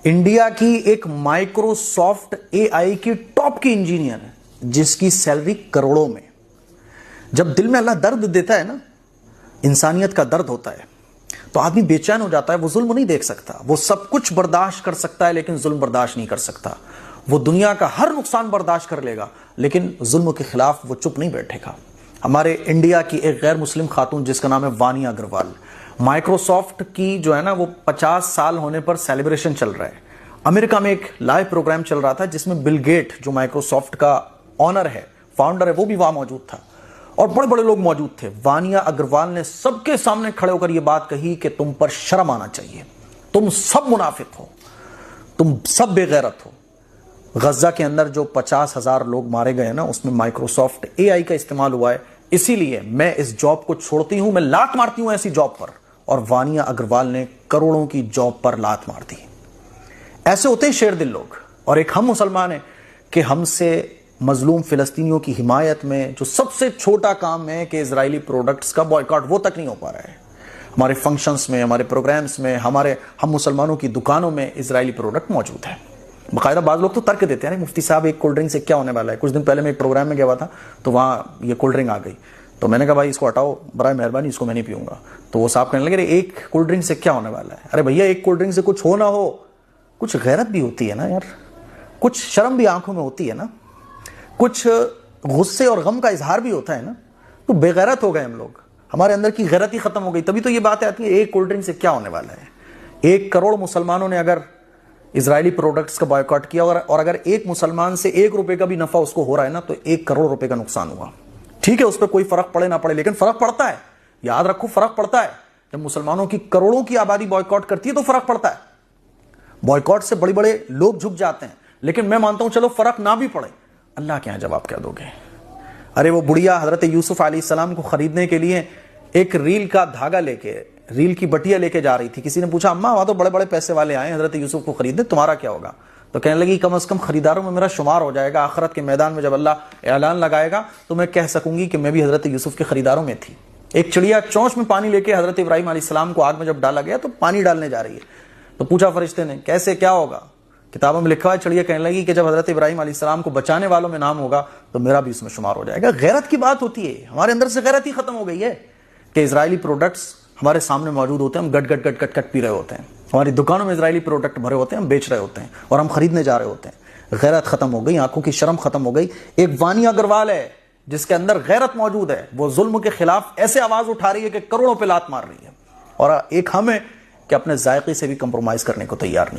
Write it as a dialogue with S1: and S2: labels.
S1: India की एक Microsoft AI की टॉप की इंजीनियर है जिसकी सैलरी करोड़ों में। जब दिल में अल्लाह दर्द देता है ना, इंसानियत का दर्द होता है, तो आदमी बेचैन हो जाता है। वो जुल्म नहीं देख सकता, वो सब कुछ बर्दाश्त कर सकता है लेकिन जुल्म बर्दाश्त नहीं कर सकता। वो दुनिया का हर नुकसान बर्दाश्त कर लेगा लेकिन जुल्म के खिलाफ वो चुप नहीं बैठेगा। हमारे इंडिया की एक गैर मुस्लिम खातून जिसका नाम है वानिया अग्रवाल, माइक्रोसॉफ्ट की जो है ना वो 50 साल होने पर सेलिब्रेशन चल रहा है। अमेरिका में एक लाइव प्रोग्राम चल रहा था जिसमें बिल गेट जो माइक्रोसॉफ्ट का ऑनर है, फाउंडर है, वो भी वहां मौजूद था और बड़े बड़े लोग मौजूद थे। वानिया अग्रवाल ने सबके सामने खड़े होकर यह बात कही कि तुम पर शर्म आना चाहिए, तुम सब मुनाफिक हो, तुम सब बेगैरत हो। गजा के अंदर जो 50,000 लोग मारे गए ना, उसमें माइक्रोसॉफ्ट एआई का इस्तेमाल हुआ है, इसीलिए मैं इस जॉब को छोड़ती हूं, मैं लात मारती हूं ऐसी जॉब पर। और वानिया अग्रवाल ने करोड़ों की जॉब पर लात मार दी। ऐसे होते हैं शेर दिल लोग। और एक हम मुसलमान हैं कि हमसे मजलूम फिलिस्तीनियों की हिमायत में जो सबसे छोटा काम है कि इजरायली प्रोडक्ट्स का बॉयकॉट, वो तक नहीं हो पा रहा है। हमारे फंक्शंस में, हमारे प्रोग्राम्स में, हम मुसलमानों की दुकानों में इजरायली प्रोडक्ट मौजूद है। बाकायदा बाद लोग तो तर्क देते हैं, मुफ्ती साहब एक कोल्ड ड्रिंक से क्या होने वाला है। कुछ दिन पहले मैं एक प्रोग्राम में गया हुआ था तो वहाँ ये कोल्ड ड्रिंक आ गई, तो मैंने कहा भाई इसको हटाओ बराए मेहरबानी, इसको मैं नहीं पीऊंगा। तो वो साहब कहने लगे एक कोल्ड ड्रिंक से क्या होने वाला है। अरे भैया, एक कोल्ड ड्रिंक से कुछ हो ना हो, कुछ गैरत भी होती है ना यार, कुछ शर्म भी आंखों में होती है ना, कुछ गुस्से और गम का इजहार भी होता है ना। तो बेगैरत हो गए हम लोग, हमारे अंदर की गैरत ही खत्म हो गई। तभी तो ये बात आती है एक कोल्ड ड्रिंक से क्या होने वाला है। 1 करोड़ मुसलमानों ने अगर इजरायली प्रोडक्ट्स का बॉयकॉट किया और अगर एक मुसलमान से 1 रुपए का भी नफा उसको हो रहा है ना, तो 1 करोड़ रुपए का नुकसान हुआ। ठीक है, उस पर कोई फर्क पड़े ना पड़े, लेकिन फर्क पड़ता है। याद रखो, फर्क पड़ता है। जब मुसलमानों की करोड़ों की आबादी बॉयकॉट करती है तो फर्क पड़ता है। बॉयकॉट से बड़े बड़े लोग झुक जाते हैं, लेकिन मैं मानता हूं चलो फर्क ना भी पड़े, अल्लाह के यहां जवाब क्या दोगे। अरे वो बुढ़िया हजरत यूसुफ अलैहिस्सलाम को खरीदने के लिए एक रील का धागा लेके, रील की बटिया लेके जा रही थी। किसी ने पूछा अम्मा वहां तो बड़े बड़े पैसे वाले आए हजरत यूसुफ को खरीदने, तुम्हारा क्या होगा। तो कहने लगी कम से कम खरीदारों में मेरा शुमार हो जाएगा। आखिरत के मैदान में जब अल्लाह ऐलान लगाएगा तो मैं कह सकूंगी कि मैं भी हजरत यूसुफ के खरीदारों में थी। एक चिड़िया चोंच में पानी लेके हजरत इब्राहिम अलैहिस्सलाम को आग में जब डाला गया तो पानी डालने जा रही है, तो पूछा फरिश्ते ने कैसे क्या होगा। किताबों में लिखा है, चिड़िया कहने लगी कि जब हजरत इब्राहिम अलैहिस्सलाम को बचाने वालों में नाम होगा तो मेरा भी इसमें शुमार हो जाएगा। गैरत की बात होती है, हमारे अंदर से गैरत ही खत्म हो गई है कि इजरायली प्रोडक्ट्स हमारे सामने मौजूद होते हैं, हम गट गट गट गट गट पी रहे होते हैं, हमारी दुकानों में इजरायली प्रोडक्ट भरे होते हैं, हम बेच रहे होते हैं और हम खरीदने जा रहे होते हैं। गैरत खत्म हो गई, आंखों की शर्म खत्म हो गई। एक वानिया अग्रवाल है जिसके अंदर गैरत मौजूद है, वो जुल्म के खिलाफ ऐसे आवाज उठा रही है कि करोड़ों पे लात मार रही है। और एक हम है कि अपने जायके से भी कंप्रोमाइज करने को तैयार नहीं है।